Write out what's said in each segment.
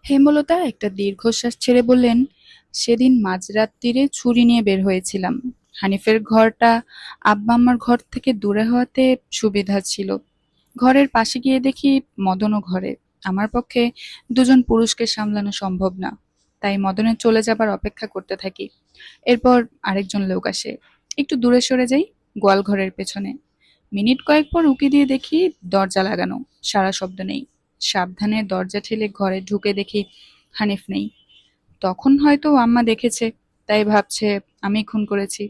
হেমলতা একটা দীর্ঘশ্বাস ছেড়ে বললেন, সেদিন মাঝরাত্তিরে ছুরি নিয়ে বের হয়েছিলাম। হানিফের ঘরটা আব্বা আম্মার ঘর থেকে দূরে হওয়াতে সুবিধা ছিল। ঘরের পাশে গিয়ে দেখি মদনও ঘরে। আমার পক্ষে দুজন পুরুষকে সামলানো সম্ভব না, তাই মদনের চলে যাবার অপেক্ষা করতে থাকি। এরপর আরেকজন লোক আসে। একটু দূরে সরে যাই, গোয়াল ঘরের পেছনে। মিনিট কয়েক পর উকি দিয়ে দেখি দরজা লাগানো, সারা শব্দ নেই। সাবধানে দরজা ঠেলে ঘরে ঢুকে দেখি হানিফ নেই। তখন হয়তো আম্মা দেখেছে, তাই ভাবছে আমি খুন করেছি।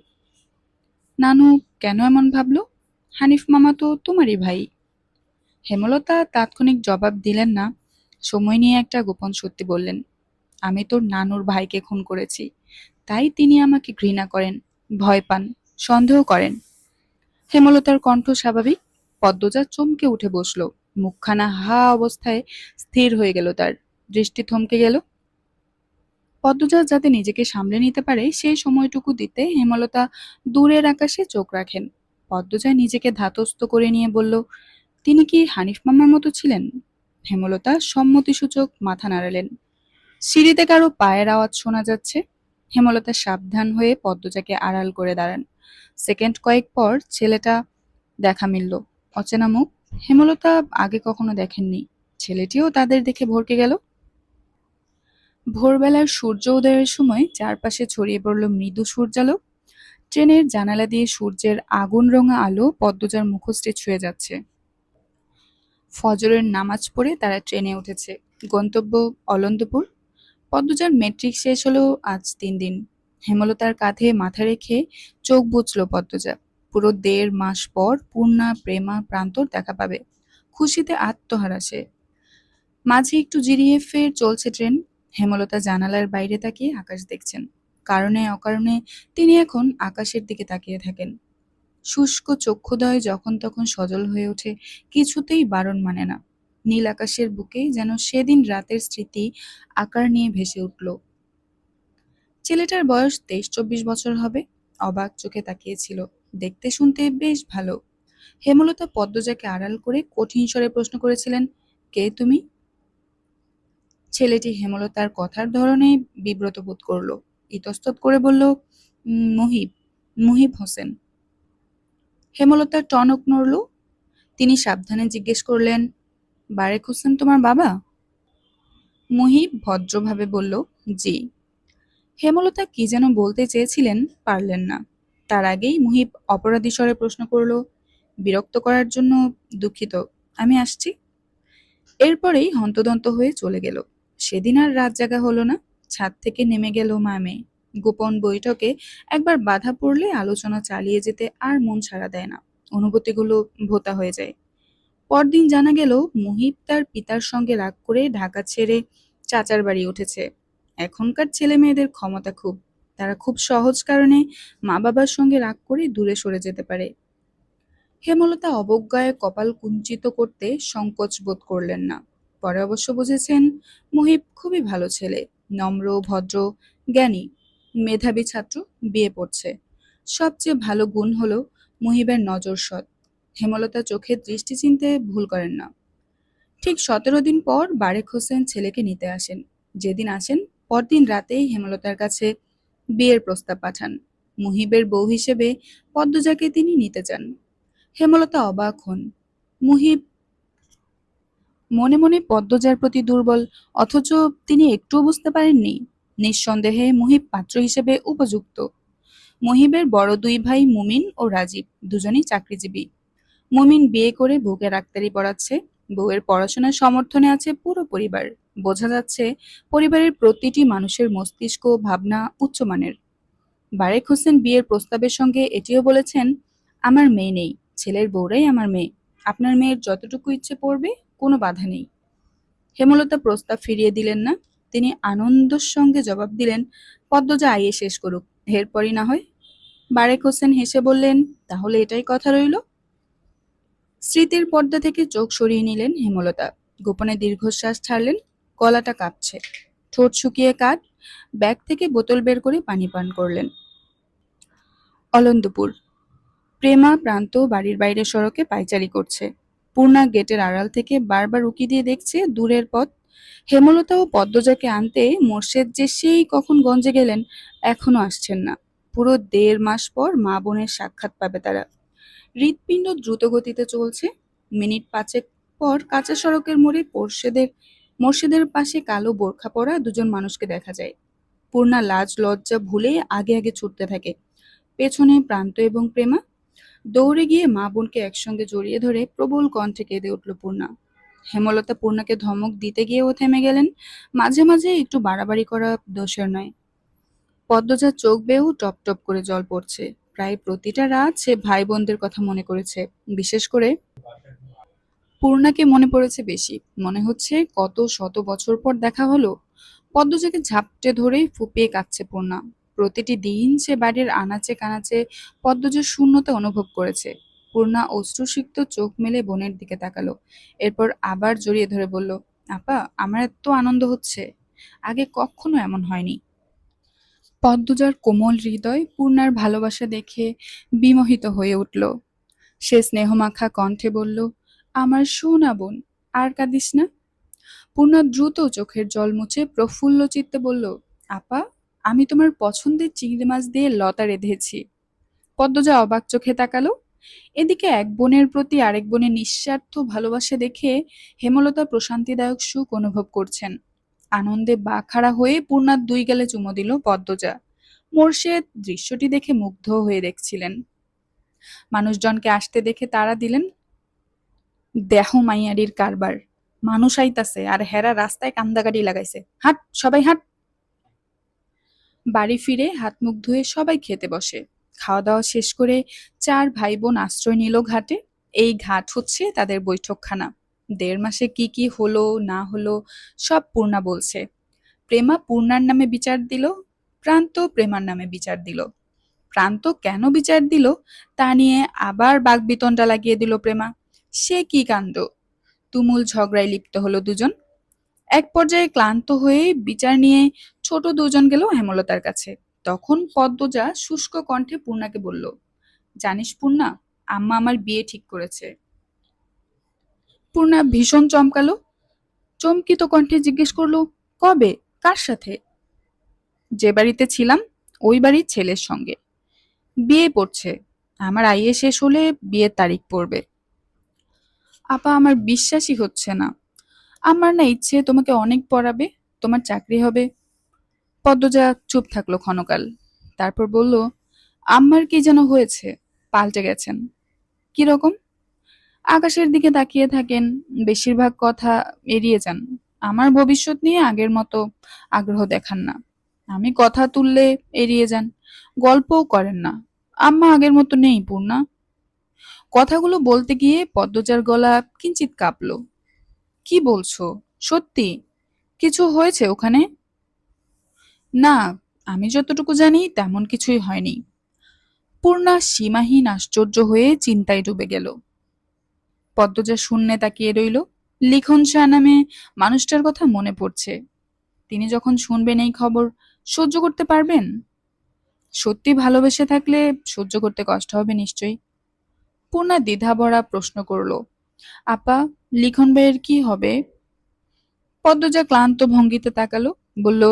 নানু কেন এমন ভাবলো? হানিফ মামা তো তোমারই ভাই। হেমলতা তাৎক্ষণিক জবাব দিলেন না, সময় নিয়ে একটা গোপন সত্যি বললেন। আমি তোর নানুর ভাইকে খুন করেছি, তাই তিনি আমাকে ঘৃণা করেন, ভয় পান, সন্দেহ করেন। হেমলতার কণ্ঠ স্বাভাবিক। পদ্মজা চমকে উঠে বসল। মুখখানা হা অবস্থায় স্থির হয়ে গেল তার। দৃষ্টি থমকে গেল। পদ্মজা যাতে নিজেকে সামলে নিতে পারে সেই সময়টুকু দিতে হেমলতা দূরের আকাশে চোখ রাখেন। পদ্মজা নিজেকে ধাতস্থ করে নিয়ে বলল, তিনি কি হানিফ মামার মতো ছিলেন? হেমলতা সম্মতিসূচক মাথা নাড়ালেন। সিঁড়িতে কারো পায়ের আওয়াজ শোনা যাচ্ছে। হেমলতা সাবধান হয়ে পদ্মজাকে আড়াল করে দাঁড়ান। সেকেন্ড কয়েক পর ছেলেটা দেখা মিলল। অচেনা মুখ। হেমলতা আগে কখনো দেখেননি। ছেলেটিও তাদের দেখে ভড়কে গেল। ভোরবেলার সূর্য উদয়ের সময় চারপাশে ছড়িয়ে পড়ল মৃদু সূর্যালোক। ট্রেনের জানালা দিয়ে সূর্যের আগুন রঙা আলো পদ্মজার মুখশ্রী ছুঁয়ে যাচ্ছে। ফজরের নামাজ পড়ে তারা ট্রেনে উঠেছে। গন্তব্য অলন্দপুর। পদ্মজার মেট্রিক শেষ হলো আজ 3 দিন। হেমলতার কাঁধে মাথা রেখে চোখ বুজল পদ্মজা। পুরো 1.5 মাস পর পূর্ণা প্রেমা প্রান্তর দেখা পাবে। খুশিতে আত্মহারা সে। মাঝে একটু জিরিয়ে ফের চলছে ট্রেন। হেমলতা জানালার বাইরে তাকিয়ে আকাশ দেখছেন। কারণে অকারণে তিনি এখন আকাশের দিকে তাকিয়ে থাকেন। শুষ্ক চক্ষুদ্বয় যখন তখন সজল হয়ে ওঠে, কিছুতেই বারণ মানে না। নীল আকাশের বুকে যেন সেদিন রাতের স্মৃতি আকার নিয়ে ভেসে উঠল। ছেলেটার বয়স 23-24 বছর হবে। অবাক চোখে তাকিয়েছিল। দেখতে শুনতে বেশ ভালো। হেমলতা পদ্মজাকে আড়াল করে কঠিন স্বরে প্রশ্ন করেছিলেন, কে তুমি? ছেলেটি হেমলতার কথার ধরনে বিব্রত বোধ করল। ইতস্তত করে বলল, মুহিব, মুহিব হোসেন। হেমলতার টনক নড়ল। তিনি সাবধানে জিজ্ঞেস করলেন, বারেক হোসেন তোমার বাবা? মুহিব ভদ্রভাবে বলল, জি। হেমলতা কি যেন বলতে চেয়েছিলেন, পারলেন না। তার আগেই মুহিব অপরাধী স্বরে প্রশ্ন করল, বিরক্ত করার জন্য দুঃখিত, আমি আসছি। এরপরেই হন্তদন্ত হয়ে চলে গেল। সেদিন আর রাত জাগা হলো না। ছাদ থেকে নেমে গেল মা মেয়ে। গোপন বৈঠকে একবার বাধা পড়লে আলোচনা চালিয়ে যেতে আর মন সাড়া দেয় না। অনুভূতিগুলো ভোঁতা হয়ে যায়। পরদিন জানা গেল মুহিব তার পিতার সঙ্গে রাগ করে ঢাকা ছেড়ে চাচার বাড়ি উঠেছে। এখনকার ছেলে মেয়েদের ক্ষমতা খুব। তারা খুব সহজ কারণে মা বাবার সঙ্গে রাগ করে দূরে সরে যেতে পারে। হেমলতা অবজ্ঞায় কপাল কুঞ্চিত করতে সংকোচ বোধ করলেন না। পরে অবশ্য বুঝেছেন মুহিব খুবই ভালো ছেলে, নম্র, ভদ্র, জ্ঞানী, মেধাবী ছাত্র, বিয়ে পড়ছে। সবচেয়ে ভালো গুণ হলো মুহিবের নজর সৎ। হেমলতা চোখের দৃষ্টি চিনতে ভুল করেন না। ঠিক 17 দিন পর বারেক হোসেন ছেলেকে নিতে আসেন। যেদিন আসেন পরদিন রাতেই হেমলতার কাছে বিয়ের প্রস্তাব পাঠান। মুহিবের বউ হিসেবে পদ্মজাকে তিনি নিতে চান। হেমলতা অবাক হন। মুহিব মনে মনে পদ্মজার প্রতি দুর্বল, অথচ তিনি একটুও বুঝতে পারেননি। নিঃসন্দেহে মুহিব পাত্র হিসেবে উপযুক্ত। মুহিবের বড় 2 ভাই মুমিন ও রাজীব, দুজনেই চাকরিজীবী। মুমিন বিয়ে করে বউকে ডাক্তারি পড়াচ্ছে। বউয়ের পড়াশোনার সমর্থনে আছে পুরো পরিবার। বোঝা যাচ্ছে পরিবারের প্রতিটি মানুষের মস্তিষ্ক ভাবনা উচ্চমানের। বারেক হোসেন বিয়ের প্রস্তাবের সঙ্গে এটিও বলেছেন, আমার মেয়ে নেই, ছেলের বউরাই আমার মেয়ে। আপনার মেয়ের যতটুকু ইচ্ছে পড়বে, কোনো বাধা নেই। হেমলতা প্রস্তাব ফিরিয়ে দিলেন না। তিনি আনন্দের সঙ্গে জবাব দিলেন, পদ্মজা আইয়ে শেষ করুক, এরপরই না হয়। বারেক হোসেন হেসে বললেন, তাহলে এটাই কথা রইল। স্মৃতির পর্দা থেকে চোখ সরিয়ে নিলেন হেমলতা। গোপনে দীর্ঘশ্বাস ছাড়লেন। গলাটা কাঁপছে। ঠোঁট শুকিয়ে কাঠ। ব্যাগ থেকে বোতল বের করে পানি পান করলেন। অলন্দপুর। প্রেমা প্রান্ত বাড়ির বাইরের সড়কে পায়চারি করছে। পূর্ণা গেটের আড়াল থেকে বারবার উকি দিয়ে দেখছে দূরের পথ। হেমলতা ও পদ্মজাকে আনতে মোর্শেদ যে সেই কখন গঞ্জে গেলেন, এখনো আসছেন না। পুরো ১.৫ মাস পর মা বোনের সাক্ষাৎ পাবে তারা। হৃৎপিণ্ড দ্রুতগতিতে চলছে। মিনিট ৫ পর কাঁচা সড়কের মোড়ে মোর্শেদের পাশে কালো বোরখা পরা দুজন মানুষকে দেখা যায়। পূর্ণা লাজ লজ্জা ভুলে আগে আগে ছুটতে থাকে। পেছনে প্রান্ত এবং প্রেমা। দৌড়ে গিয়ে মা বোনকে একসঙ্গে জড়িয়ে ধরে প্রবল কণ্ঠে কেঁদে উঠল পূর্ণা। হেমলতা পূর্ণাকে ধমক দিতে গিয়েও থেমে গেলেন। মাঝে মাঝে একটু বাড়াবাড়ি করা দোষের নয়। পদ্মজার চোখ বেয়েও টপ টপ করে জল পড়ছে। প্রায় প্রতিটা রাত সে ভাই বোনদের কথা মনে করেছে। বিশেষ করে পূর্ণাকে মনে পড়েছে বেশি। মনে হচ্ছে কত শত বছর পর দেখা হলো। পদ্মজাকে ঝাপটে ধরে ফুঁপিয়ে কাঁদছে পূর্ণা। প্রতিটি দিন সে বাড়ির আনাচে কানাচে পদ্মজার শূন্যতা অনুভব করেছে। পূর্ণা অশ্রুসিক্ত চোখ মেলে বোনের দিকে তাকালো। এরপর আবার জড়িয়ে ধরে বলল, আপা, আমার এত আনন্দ হচ্ছে, আগে কখনো এমন হয়নি। পদ্মজার কোমল হৃদয় পূর্ণার ভালোবাসা দেখে বিমোহিত হয়ে উঠল। সে স্নেহমাখা কণ্ঠে বলল, আমার সোনা বোন, আর কাঁদিস না। পূর্ণা দ্রুত চোখের জল মুছে প্রফুল্ল চিত্তে বলল, আপা, আমি তোমার পছন্দের চিংড়ি মাছ দিয়ে লতা রেঁধেছি। পদ্মজা অবাক চোখে তাকালো। এদিকে এক বোনের প্রতি আরেক বোনের নিঃস্বার্থ ভালোবাসা দেখে হেমলতা প্রশান্তিদায়ক সুখ অনুভব করছেন। আনন্দে বাকহারা হয়ে পূর্ণার ২ গালে চুমো দিল পদ্মজা। মোর্শেদ দৃশ্যটি দেখে মুগ্ধ হয়ে দেখছিলেন। মানুষজনকে আসতে দেখে তাড়া দিলেন, দেহ মাইয়ারির কারবার, মানুষ আইতাছে আর হেরা রাস্তায় কান্দাকাটি লাগাইছে, হাট সবাই হাট। বাড়ি ফিরে হাত মুখ ধুয়ে সবাই খেতে বসে। খাওয়া দাওয়া শেষ করে ৪ ভাই বোন আশ্রয় নিল ঘাটে। এই ঘাট হচ্ছে তাদের বৈঠকখানা। ১.৫ মাসে কি কি হলো না হলো সব পূর্ণা বলছে। প্রেমা পূর্ণার নামে বিচার দিল, প্রান্ত প্রেমার নামে বিচার দিল। প্রান্ত কেন বিচার দিল তা নিয়ে আবার বাকবিতণ্ডা লাগিয়ে দিল প্রেমা। সে কি কাণ্ড! তুমুল ঝগড়ায় লিপ্ত হলো দুজন। এক পর্যায়ে ক্লান্ত হয়ে বিচার নিয়ে ছোট দুজন গেল হেমলতার কাছে। তখন পদ্মজা শুষ্ক কণ্ঠে পূর্ণাকে বলল, জানিস পূর্ণা, আম্মা আমার বিয়ে ঠিক করেছে। পূর্ণা ভীষণ চমকালো। চমকিত কণ্ঠে জিজ্ঞেস করলো, কবে, কার সাথে? যে বাড়িতে ছিলাম ওই বাড়ির ছেলের সঙ্গে। বিয়ে পড়ছে, আমার আইএ শেষ হলে বিয়ের তারিখ পড়বে। আপা, আমার বিশ্বাসই হচ্ছে না। আমার না ইচ্ছে তোমাকে অনেক পড়াবে, তোমার চাকরি হবে। পদ্মজা চুপ থাকলো ক্ষণকাল। তারপর বলল, আম্মার কি যেন হয়েছে, পাল্টে গেছেন। কিরকম? আকাশের দিকে তাকিয়ে থাকেন, বেশিরভাগ কথা এড়িয়ে যান। আমার ভবিষ্যৎ নিয়ে আগের মতো আগ্রহ দেখান না। আমি কথা তুললে এড়িয়ে যান, গল্পও করেন না। আম্মা আগের মতো নেই পূর্ণা। কথাগুলো বলতে গিয়ে পদ্মজার গলা কিঞ্চিত কাঁপলো। কি বলছো, সত্যি? কিছু হয়েছে ওখানে? না, আমি যতটুকু জানি তেমন কিছুই হয়নি। পূর্ণা সীমাহীন আশ্চর্য হয়ে চিন্তায় ডুবে গেল। পদ্মজা শূন্যে তাকিয়ে রইল। লিখন শাহ নামে মানুষটার কথা মনে পড়ছে। তিনি যখন শুনবেন এই খবর, সহ্য করতে পারবেন? সত্যি ভালোবেসে থাকলে সহ্য করতে কষ্ট হবে নিশ্চয়ই। পূর্ণা দ্বিধাভরা প্রশ্ন করল, আপা, লিখন ভাইয়ের কি হবে? পদ্মজা ক্লান্ত ভঙ্গিতে তাকালো, বলল,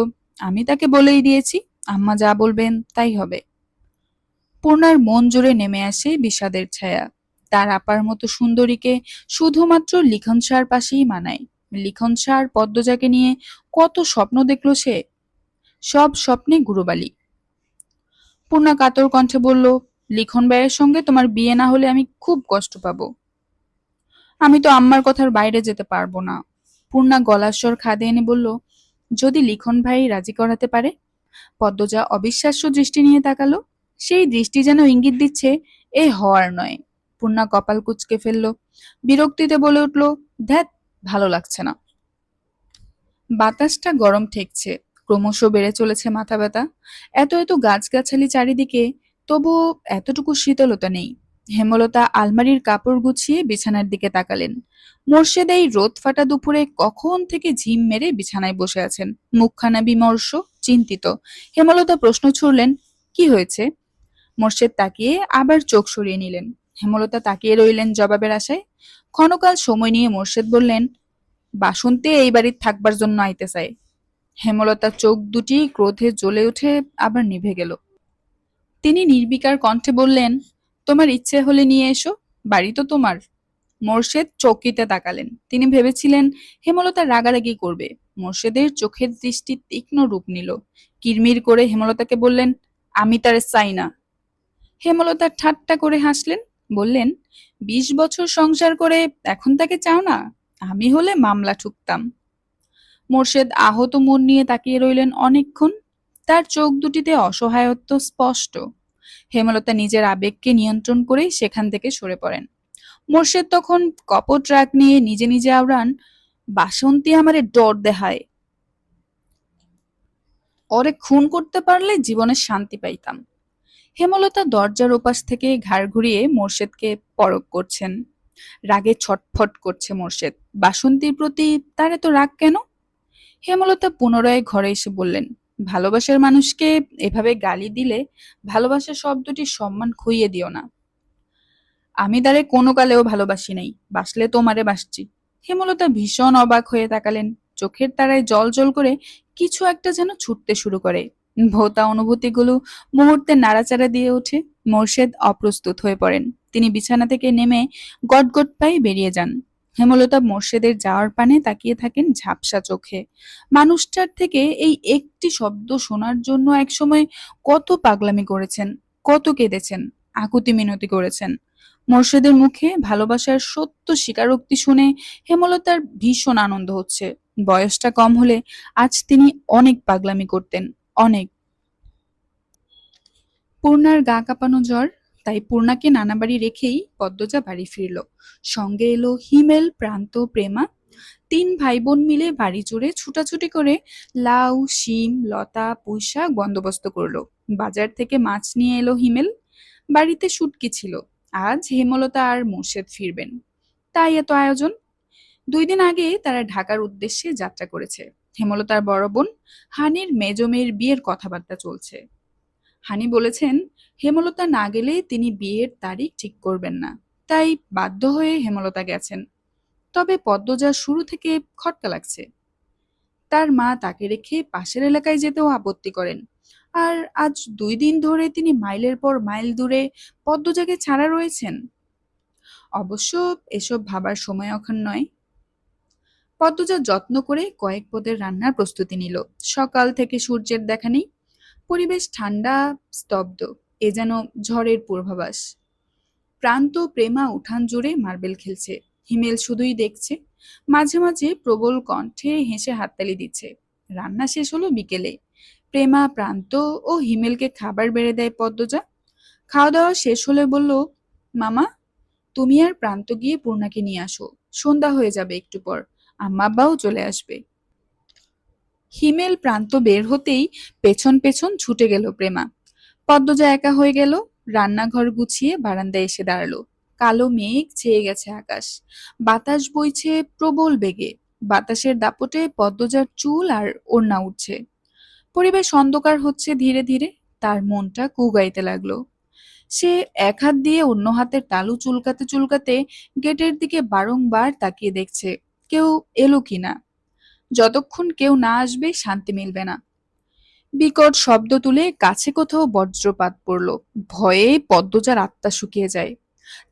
আমি তাকে বলেই দিয়েছি, আম্মা যা বলবেন তাই হবে। পূর্ণার মন জুড়ে নেমে আসে বিষাদের ছায়া। তার আপার মতো সুন্দরীকে শুধুমাত্র লিখন শাহর পাশেই মানায়। লিখন শাহ আর পদ্মজাকে নিয়ে কত স্বপ্ন দেখলো সে, সব স্বপ্নে গুরুবালি। পূর্ণা কাতর কণ্ঠে বলল, লিখন ভাইয়ের সঙ্গে তোমার বিয়ে না হলে আমি খুব কষ্ট পাবো। আমি তো আম্মার কথার বাইরে যেতে পারবো না। পূর্ণা গলার স্বর খাদে এনে বলল, যদি লিখন ভাই রাজি করাতে পারে। পদ্মজা অবিশ্বাস্য দৃষ্টি নিয়ে তাকালো। সেই দৃষ্টি যেন ইঙ্গিত দিচ্ছে এ হওয়ার নয়। পূর্ণা কপাল কুঁচকে ফেলল। বিরক্তিতে বলে উঠল, ধ্যাত, ভালো লাগছে না। বাতাসটা গরম ঠেকছে। ক্রমশ বেড়ে চলেছে মাথা ব্যথা। এত এত গাছগাছালি চারিদিকে, তবুও এতটুকু শীতলতা নেই। হেমলতা আলমারির কাপড় গুছিয়ে বিছানার দিকে তাকালেন। মোর্শেদ এই রোদ ফাটা দুপুরে কখন থেকে ঝিম মেরে বিছানায় বসে আছেন, মুখখানা বিমর্ষ, চিন্তিত। হেমলতা প্রশ্ন ছুড়লেন, কি হয়েছে? মোর্শেদ তাকিয়ে আবার চোখ সরিয়ে নিলেন। হেমলতা তাকিয়ে রইলেন জবাবের আশায়। ক্ষণকাল সময় নিয়ে মোর্শেদ বললেন, বাসন্তী এই বাড়ির থাকবার জন্য আইতে চায়। হেমলতার চোখ দুটি ক্রোধে জ্বলে উঠে আবার নিভে গেল। তিনি নির্বিকার কণ্ঠে বললেন, তোমার ইচ্ছে হলে নিয়ে এসো, বাড়ি তো তোমার। মোর্শেদ চৌকিতে তাকালেন। তিনি ভেবেছিলেন হেমলতা রাগারাগি করবে। মোর্শেদের চোখের দৃষ্টি তীক্ষ্ণ রূপ নিল। কিরমির করে হেমলতাকে বললেন, আমি তার চাই না। হেমলতা ঠাট্টা করে হাসলেন, বললেন, 20 বছর সংসার করে এখন তাকে চাও না? আমি হলে মামলা ঠুকতাম। মোর্শেদ আহত মন নিয়ে তাকিয়ে রইলেন অনেকক্ষণ। তার চোখ দুটিতে অসহায়ত্ব স্পষ্ট। হেমলতা নিজের আবেগকে নিয়ন্ত্রণ করেই সেখান থেকে সরে পড়েন। মোর্শেদ তখন কপট রাগ নিয়ে নিজে নিজে আওড়ান, বাসন্তী আমারে ডর দেহায়, ওরে খুন করতে পারলে জীবনের শান্তি পাইতাম। হেমলতা দরজার ওপাশ থেকে ঘাড় ঘুরিয়ে মোর্শেদকে পরখ করছেন। রাগে ছটফট করছে মোর্শেদ। বাসন্তীর প্রতি তার এত রাগ কেন? হেমলতা পুনরায় ঘরে এসে বললেন, ভালোবাসার মানুষকে এভাবে গালি দিলে ভালোবাসা শব্দটির সম্মান খুইয়ে দিও না। আমি তারে কোনো কালেও ভালোবাসি নাই, বাসলে তোমারে বাসছি। হেমলতা ভীষণ অবাক হয়ে তাকালেন। চোখের তারায় জল জল করে কিছু একটা যেন ছুটতে শুরু করে। ভোঁতা অনুভূতিগুলো মুহূর্তে নাড়াচাড়া দিয়ে ওঠে। মোর্শেদ অপ্রস্তুত হয়ে পড়েন। তিনি বিছানা থেকে নেমে গটগট পায়ে বেরিয়ে যান। হেমলতা মোর্শেদের যাওয়ার পানে তাকিয়ে থাকেন ঝাপসা চোখে। মানুষটার থেকে এই একটি শব্দ শোনার জন্য একসময় কত পাগলামি করেছেন, কত কেঁদেছেন, আকুতি মিনতি করেছেন। মোর্শেদের মুখে ভালোবাসার সত্য স্বীকারোক্তি শুনে হেমলতার ভীষণ আনন্দ হচ্ছে। বয়সটা কম হলে আজ তিনি অনেক পাগলামি করতেন, অনেক। পূর্ণার গা কাঁপানো জ্বর, তাই পূর্ণাকে নানা বাড়ি রেখেই পদ্মজা বাড়ি ফিরল। সঙ্গে এলো হিমেল, প্রান্ত, প্রেমা। 3 ভাই বোন মিলে বাড়ি জুড়ে ছুটাছুটি করে লাউ, শিম, লতা, পুঁইশাক বন্দোবস্ত করলো। বাজার থেকে মাছ নিয়ে এলো হিমেল। বাড়িতে শুটকি ছিল। আজ হেমলতা আর মোর্শেদ ফিরবেন, তাই এত আয়োজন। 2 দিন আগে তারা ঢাকার উদ্দেশ্যে যাত্রা করেছে। হেমলতার বড় বোন হানির মেজ মেয়ের বিয়ের কথাবার্তা চলছে। হানি বলেছেন হেমলতা না গেলে তিনি বিয়ের তারিখ ঠিক করবেন না, তাই বাধ্য হয়ে হেমলতা গেছেন। তবে পদ্মজা শুরু থেকে খটকা লাগছে। তার মা তাকে রেখে পাশের এলাকায় যেতেও আপত্তি করেন। আর আজ 2 দিন ধরে তিনি মাইলের পর মাইল দূরে পদ্মজাকে ছাড়া রয়েছেন। অবশ্য এসব ভাবার সময় এখন নয়। পদ্মজা যত্ন করে কয়েক পদের রান্নার প্রস্তুতি নিল। সকাল থেকে সূর্যের দেখা নেই। পরিবেশ ঠান্ডা, স্তব্ধ, এ যেন ঝড়ের পূর্বাভাস। প্রান্ত, প্রেমা উঠান জুড়ে মার্বেল খেলছে। হিমেল শুধুই দেখছে, মাঝে মাঝে প্রবল কণ্ঠে হেসে হাততালি দিচ্ছে। রান্না শেষ হলো বিকেলে। প্রেমা, প্রান্ত ও হিমেলকে খাবার বেড়ে দেয় পদ্মজা। খাওয়া দাওয়া শেষ হলে বলল, মামা, তুমি আর প্রান্ত গিয়ে পূর্ণাকে নিয়ে আসো, সন্ধ্যা হয়ে যাবে একটু পর, আম্মা আব্বাও চলে আসবে। হিমেল, প্রান্ত বের হতেই পেছন পেছন ছুটে গেল প্রেমা। পদ্মজা একা হয়ে গেল। রান্নাঘর গুছিয়ে বারান্দায় এসে দাঁড়ালো। কালো মেঘ ছেয়ে গেছে আকাশ। বাতাস বইছে প্রবল বেগে। বাতাসের দাপটে পদ্মজার চুল আর ওড়না উঠছে। পরিবেশ অন্ধকার হচ্ছে ধীরে ধীরে। তার মনটা কুগাইতে লাগলো। সে এক হাত দিয়ে অন্য হাতের তালু চুলকাতে চুলকাতে গেটের দিকে বারংবার তাকিয়ে দেখছে কেউ এলো কিনা। যতক্ষণ কেউ না আসবে শান্তি মিলবে না। বিকট শব্দ তুলে কাছে কোথাও বজ্রপাত পড়ল। ভয়ে পদ্মজার আত্মা শুকিয়ে যায়।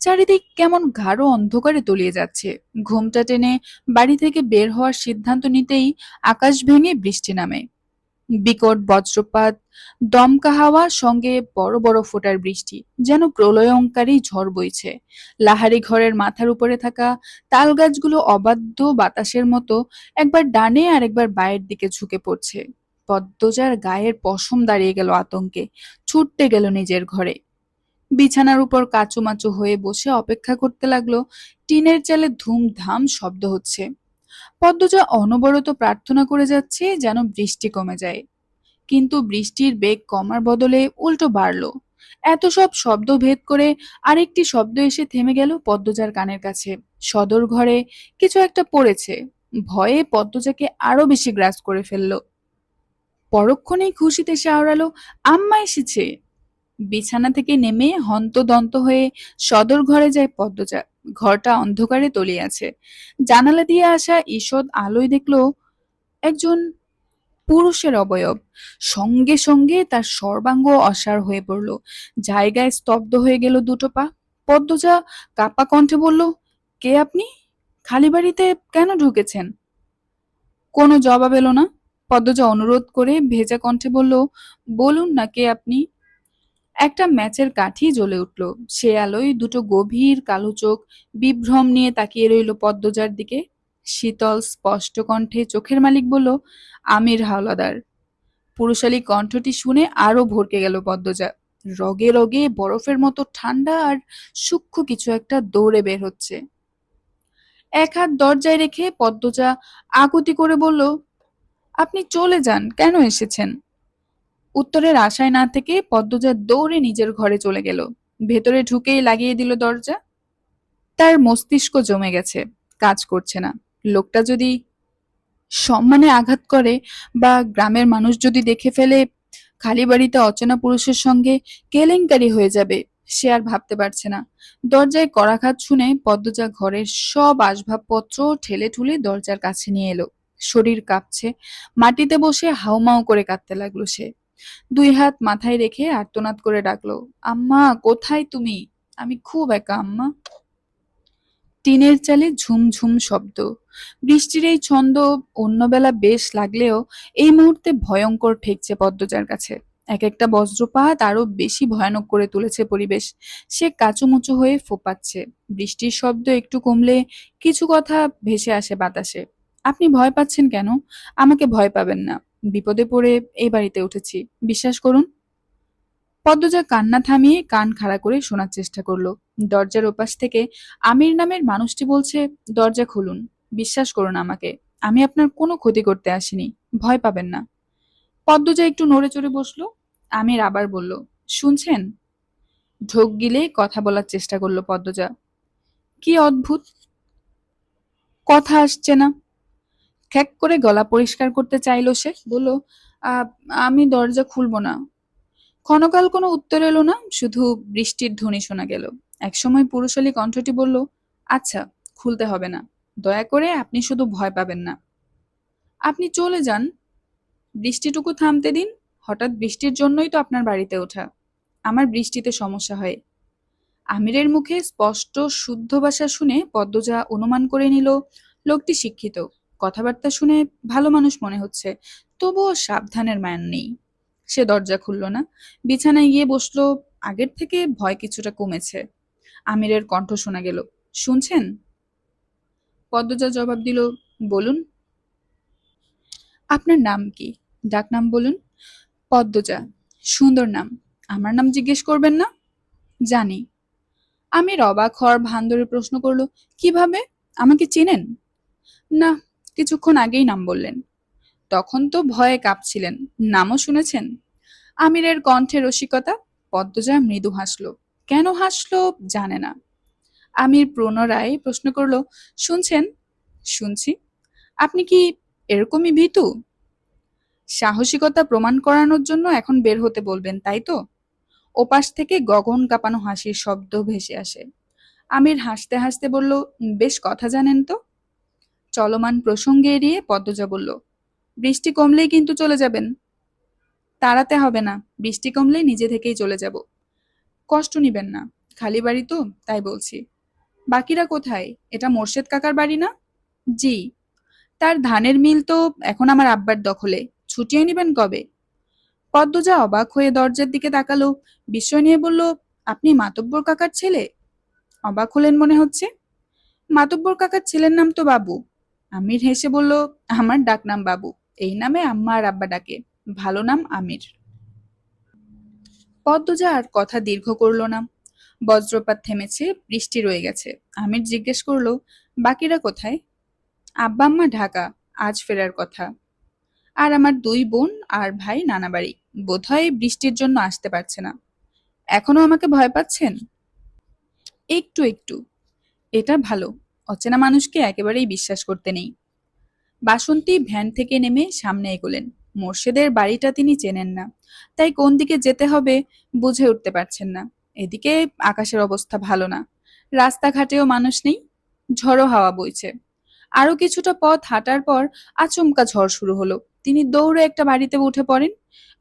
চারিদিক কেমন গাঢ় অন্ধকারে তলিয়ে যাচ্ছে। ঘুমটা টেনে বাড়ি থেকে বের হওয়ার সিদ্ধান্ত নিতেই আকাশ ভেঙে বৃষ্টি নামে। বিকট বজ্রপাত, দমকা হাওয়া, সঙ্গে বড় বড় ফোঁটার বৃষ্টি, যেন প্রলয়ঙ্কারী ঝড় বইছে। লাহারি ঘরের মাথার উপরে থাকা তাল গাছগুলো অবাধ্য বাতাসের মতো একবার ডানে আর একবার বায়ের দিকে ঝুঁকে পড়ছে। পদ্মজার গায়ের পশম দাঁড়িয়ে গেল আতঙ্কে। ছুটতে গেল নিজের ঘরে। বিছানার উপর কাচুমাচু হয়ে বসে অপেক্ষা করতে লাগলো। টিনের চালে ধুমধাম শব্দ হচ্ছে। পদ্মজা অনবরত প্রার্থনা করে যাচ্ছে যেন বৃষ্টি কমে যায়। কিন্তু বৃষ্টির বেগ কমার বদলে উল্টো বাড়লো। এত সব শব্দ ভেদ করে আরেকটি শব্দ এসে থেমে গেল পদ্মজার কানের কাছে। সদর ঘরে কিছু একটা পড়েছে। ভয়ে পদ্মজাকে আরো বেশি গ্রাস করে ফেললো। পরক্ষণেই খুশিতে সে আওড়ালো, আম্মা এসেছে। বিছানা থেকে নেমে হন্তদন্ত হয়ে সদর ঘরে যায় পদ্মজা। ঘরটা অন্ধকারে তলিয়ে আছে। জানালা দিয়ে আসা ঈষৎ আলোয় দেখল একজন পুরুষের অবয়ব। সঙ্গে সঙ্গে তার সর্বাঙ্গ অসাড় হয়ে পড়ল। জায়গায় স্তব্ধ হয়ে গেল দুটো পা। পদ্মজা কাঁপা কণ্ঠে বলল, কে আপনি? খালি বাড়িতে কেন ঢুকেছেন? কোনো জবাব এলো না। পদ্মজা অনুরোধ করে ভেজা কণ্ঠে বলল, বলুন না কে আপনি। একটা ম্যাচের কাঠি জ্বলে উঠল। সে আলোয় দুটো গভীর কালো চোখ বিভ্রম নিয়ে তাকিয়ে রইল পদ্মজার দিকে। শীতল স্পষ্ট কণ্ঠে চোখের মালিক বলল, আমির হাওলাদার। পুরুষালী কণ্ঠটি শুনে আরো ভড়কে গেল পদ্মজা। রগে রগে বরফের মতো ঠান্ডা আর সূক্ষ্ম কিছু একটা দৌড়ে বের হচ্ছে। এক হাত দরজায় রেখে পদ্মজা আকুতি করে বলল, আপনি চলে যান, কেন এসেছেন? উত্তরের আশায় না থেকে পদ্মজা দৌড়ে নিজের ঘরে চলে গেল। ভেতরে ঢুকেই লাগিয়ে দিল দরজা। তার মস্তিষ্ক জমে গেছে, কাজ করছে না। লোকটা যদি সম্মানে আঘাত করে বা গ্রামের মানুষ যদি দেখে ফেলে খালি বাড়িতে অচেনা পুরুষের সঙ্গে কেলেঙ্কারি হয়ে যাবে, সে আর ভাবতে পারছে না। দরজায় করাঘাত শুনে পদ্মজা ঘরের সব আসবাবপত্র ঠেলে ঠুলে দরজার কাছে নিয়ে এলো। শরীর কাঁপছে। মাটিতে বসে হাউমাউ করে কাঁদতে লাগলো সে। দুই হাত মাথায় রেখে আর্তনাদ করে ডাকলো, আম্মা কোথায় তুমি? আমি খুব একা আম্মা। টিনের চালে ঝুমঝুম শব্দ। বৃষ্টির এই ছন্দ অন্য বেলা বেশ লাগলেও এই মুহূর্তে ভয়ঙ্কর ঠেকছে পদ্মজার কাছে। এক একটা বজ্রপাত আরো বেশি ভয়ানক করে তুলেছে পরিবেশ। সে কাঁচুমুচু হয়ে ফোপাচ্ছে। বৃষ্টির শব্দ একটু কমলে কিছু কথা ভেসে আসে বাতাসে। আপনি ভয় পাচ্ছেন কেন? আমাকে ভয় পাবেন না। বিপদে পড়ে এই বাড়িতে উঠেছি, বিশ্বাস করুন। পদ্মজা কান্না থামিয়ে কান খাড়া করে শোনার চেষ্টা করলো। দরজার ওপাশ থেকে আমির নামের মানুষটি বলছে, দরজা খুলুন, বিশ্বাস করুন আমাকে, আমি আপনার কোনো ক্ষতি করতে আসিনি, ভয় পাবেন না। পদ্মজা একটু নড়ে চড়ে বসলো। আমির আবার বলল, শুনছেন? ঢোক গিলে কথা বলার চেষ্টা করলো পদ্মজা। কি অদ্ভুত, কথা আসছে না। খ্যাক করে গলা পরিষ্কার করতে চাইলো সে। বলল, "আ- আমি দরজা খুলবো না। ক্ষণকাল কোনো উত্তর এলো না, শুধু বৃষ্টির ধ্বনি শোনা গেল। একসময় পুরুষালী কণ্ঠটি বলল, আচ্ছা, খুলতে হবে না। দয়া করে আপনি শুধু ভয় পাবেন না। আপনি চলে যান, বৃষ্টিটুকু থামতে দিন। হঠাৎ বৃষ্টির জন্যই তো আপনার বাড়িতে ওঠা। আমার বৃষ্টিতে সমস্যা হয়। আমিরের মুখে স্পষ্ট শুদ্ধ ভাষা শুনে পদ্মজা অনুমান করে নিল লোকটি শিক্ষিত। কথাবার্তা শুনে ভালো মানুষ মনে হচ্ছে, তবুও সাবধানের মান নেই। সে দরজা খুলল না, বিছানায় গিয়ে বসলো। আগের থেকে ভয় কিছুটা কমেছে। আমিরের কণ্ঠ শোনা গেল, শুনছেন? পদ্মজা জবাব দিল, বলুন। আপনার নাম কি? ডাকনাম বলুন। পদ্মজা। সুন্দর নাম। আমার নাম জিজ্ঞেস করবেন না? জানি। আমির অবাক হওয়ার ভান ধরে প্রশ্ন করলো, কিভাবে? আমাকে চেনেন? না, কিছুক্ষণ আগেই নাম বললেন। তখন তো ভয়ে কাঁপছিলেন, নামও শুনেছেন? আমিরের কণ্ঠে রসিকতা। পদ্মজা মৃদু হাসলো। কেন হাসলো জানে না। আমির পুনরায় প্রশ্ন করলো, শুনছেন? শুনছি। আপনি কি এরকমই ভীতু? সাহসিকতা প্রমাণ করানোর জন্য এখন বের হতে বলবেন, তাই তো? ওপাশ থেকে গগন কাঁপানো হাসির শব্দ ভেসে আসে। আমির হাসতে হাসতে বলল, বেশ কথা জানেন তো। চলমান প্রসঙ্গে এড়িয়ে পদ্মজা বলল, বৃষ্টি কমলেই কিন্তু চলে যাবেন। তাড়াতে হবে না, বৃষ্টি কমলেই নিজে থেকেই চলে যাব। কষ্ট নিবেন না, খালি বাড়ি তো, তাই বলছি। বাকিরা কোথায়? এটা মোর্শেদ কাকার বাড়ি না? জি। তার ধানের মিল তো এখন আমার আব্বার দখলে। ছুটিয়ে নিবেন কবে? পদ্মজা অবাক হয়ে দরজার দিকে তাকালো, বিস্ময় নিয়ে বলল, আপনি মাতব্বর কাকার ছেলে? অবাক হলেন মনে হচ্ছে। মাতব্বর কাকার ছেলের নাম তো বাবু। আমির হেসে বলল, আমার ডাকনাম বাবু। এই নামে আম্মা আর আব্বা ডাকে। ভালো নাম আমির। পদ্মজা আর কথা দীর্ঘ করল না। বজ্রপাত থেমেছে, বৃষ্টি রয়ে গেছে। আমির জিজ্ঞেস করলো, বাকিরা কোথায়? আব্বা আম্মা ঢাকা, আজ ফেরার কথা। আর আমার দুই বোন আর ভাই নানা বাড়ি, বোধহয় বৃষ্টির জন্য আসতে পারছে না। এখনো আমাকে ভয় পাচ্ছেন? একটু একটু। এটা ভালো, অচেনা মানুষকে একেবারেই বিশ্বাস করতে নেই। বাসন্তী ভ্যান থেকে নেমে সামনে এগোলেন। মোর্শেদের বাড়িটা তিনি চেনেন না, তাই কোন দিকে যেতে হবে বুঝে উঠতে পারছেন না। এদিকে আকাশের অবস্থা ভালো না। রাস্তাঘাটেও মানুষ নেই, ঝড়ো হাওয়া বইছে। আরো কিছুটা পথ হাঁটার পর আচমকা ঝড় শুরু হলো। তিনি দৌড়ে একটা বাড়িতে উঠে পড়েন।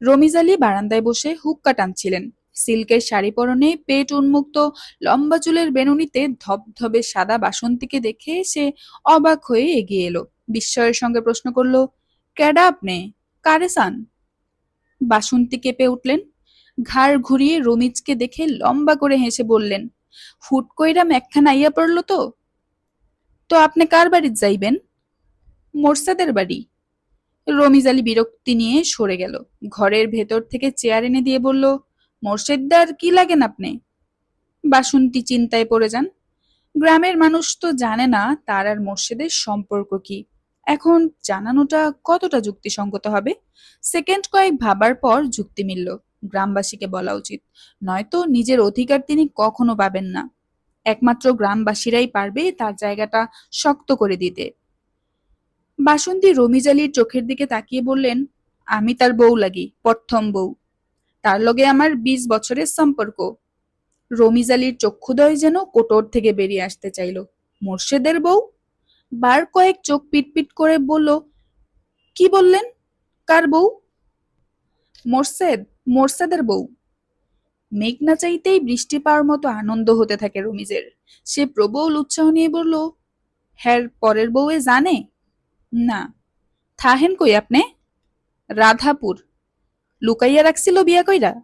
রমিজ আলী বারান্দায় বসে হুক্কা টানছিলেন। সিল্কের শাড়ি পরনে, পেট উন্মুক্ত, লম্বা চুলের বেনুনিতে ধবধবে সাদা বাসন্তীকে দেখে সে অবাক হয়ে এগিয়ে এলো। বিস্ময়ের সঙ্গে প্রশ্ন করলো, ক্যাডা আপনি? কারে সান? বাসন্তী কেঁপে উঠলেন। ঘাড় ঘুরিয়ে রমিজকে দেখে লম্বা করে হেসে বললেন, হুট কইরা একখানা আইয়া পড়লো তো। তো আপনি কার বাড়িতে যাইবেন? মোরসাদের বাড়ি। রমিজ আলী বিরক্তি নিয়ে সরে গেল। ঘরের ভেতর থেকে চেয়ার এনে দিয়ে বলল, মোর্শেদদার কি লাগেন আপনি? বাসন্তী চিন্তায় পড়ে যান। গ্রামের মানুষ তো জানে না তার আর মোর্শেদের সম্পর্ক কি। এখন জানানোটা কতটা যুক্তিসঙ্গত হবে? সেকেন্ড কয়েক ভাবার পর যুক্তি মিলল, গ্রামবাসীকে বলা উচিত, নয়তো নিজের অধিকার তিনি কখনো পাবেন না। একমাত্র গ্রামবাসীরাই পারবে তার জায়গাটা শক্ত করে দিতে। বাসন্তী রমিজ আলীর চোখের দিকে তাকিয়ে বললেন, আমি তার বউ লাগি, প্রথম বউ। তার লগে আমার 20 বছরের সম্পর্ক। রমিজ আলীর চক্ষুদয় যেন কোটর থেকে বেরিয়ে আসতে চাইল। মোর্শেদের বউ? বার কয়েক চোখ পিটপিট করে বলল, কি বললেন? কার বউ? মোর্শেদ, মোর্শেদের বউ। মেঘ না চাইতেই বৃষ্টি পাওয়ার মতো আনন্দ হতে থাকে রমিজের। সে প্রবল উৎসাহ নিয়ে বলল, হ্যার পরের বউয়ে জানে? না। থাহেন কই আপনি? রাধাপুর। লুকাইয়া রাখছিল বিয়া কইরা?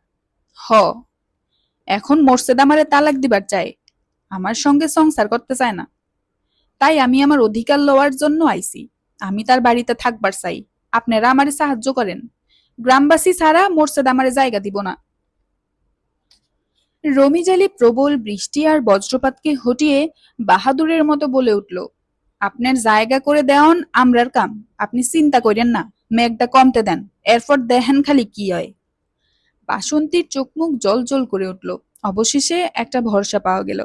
হ। এখন মোর্শেদ আমারে তালাক দিবার চায়, আমার সঙ্গে সংসার করতে চায় না। তাই আমি আমার অধিকার লওয়ার জন্য আইছি। আমি তার বাড়িতে থাকবার চাই। আপনারা আমারে সাহায্য করেন। গ্রামবাসী ছাড়া মোর্শেদ আমারে জায়গা দিব না। রমিজ আলী প্রবল বৃষ্টি আর বজ্রপাতকে হটিয়ে বাহাদুরের মতো বলে উঠল, আপনার জায়গা করে দেওয়ান আমরার কাম। আপনি চিন্তা করেন না, মেঘটা কমতে দেন, এরপর দেখেন খালি কি হয়। বাসন্তীর চোখ মুখ জল জল করে উঠল। অবশেষে একটা ভরসা পাওয়া গেল।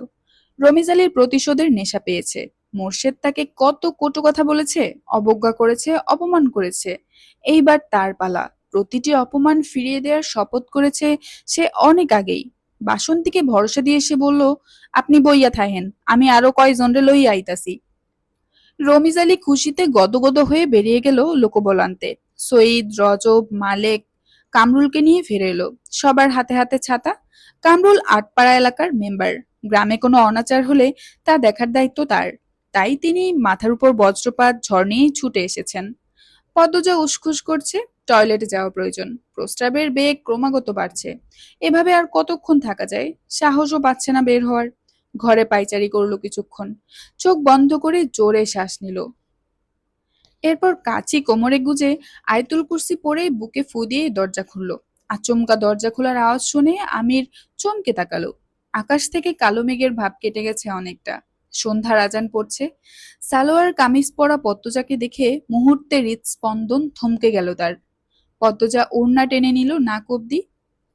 রমিজ আলীর প্রতিশোধের নেশা পেয়েছে। মোর্শেদ তাকে কত কটু কথা বলেছে, অবজ্ঞা করেছে, অপমান করেছে। এইবার তার পালা। প্রতিটি অপমান ফিরিয়ে দেওয়ার শপথ করেছে সে অনেক আগেই। বাসন্তীকে ভরসা দিয়ে সে বলল, আপনি বইয়া থাহেন, আমি আরো কয়জনরে লইয়া আইতাছি। রমিজ আলী খুশিতে গদগদ হয়ে বেরিয়ে গেল লোকবলান্তে। সঈদ, রজব, মালেক, কামরুলকে নিয়ে ফিরে এলো। সবার হাতে হাতে ছাতা। কামরুল আটপাড়া এলাকার মেম্বার। গ্রামে কোনো অনাচার হলে তা দেখার দায়িত্ব তার। তাই তিনি মাথার উপর বজ্রপাত ঝড় নিয়েই ছুটে এসেছেন। পদ্মজা উসখুস করছে, টয়লেটে যাওয়া প্রয়োজন। প্রস্রাবের বেগ ক্রমাগত বাড়ছে। এভাবে আর কতক্ষণ থাকা যায়? সাহসও পাচ্ছে না বের হওয়ার। ঘরে পায়চারি করলো কিছুক্ষণ। চোখ বন্ধ করে জোরে শ্বাস নিল। এরপর কাঁচি কোমরে গুজে আয়তুল কুরসি পরে বুকে ফু দিয়ে দরজা খুলল। আচমকা দরজা খোলার আওয়াজ শুনে আমির চমকে তাকালো। আকাশ থেকে কালো মেঘের ভাব কেটে গেছে অনেকটা। সন্ধ্যার আজান পড়ছে। সালোয়ার কামিজ পরা পদ্মজাকে দেখে মুহূর্তে হৃৎস্পন্দন থমকে গেল তার। পদ্মজা ওড়না টেনে নিল নাক অব্দি।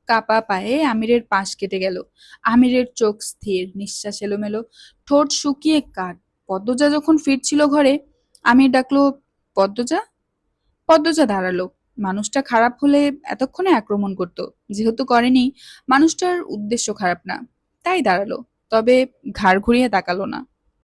কাপা পায়ে আমিরের পাশ কেটে গেল। আমিরের চোখ স্থির, নিঃশ্বাস এলোমেলো, ঠোঁট শুকিয়ে কাঠ। পদ্মজা যখন ফিরছিল ঘরে, আমির ডাকলো, পদ্মজা। পদ্মজা দাঁড়ালো। মানুষটা খারাপ হলে এতক্ষণে আক্রমণ করত। যেহেতু করেনি, মানুষটার উদ্দেশ্য খারাপ না, তাই দাঁড়ালো। তবে ঘাড় ঘুরিয়ে তাকালো না।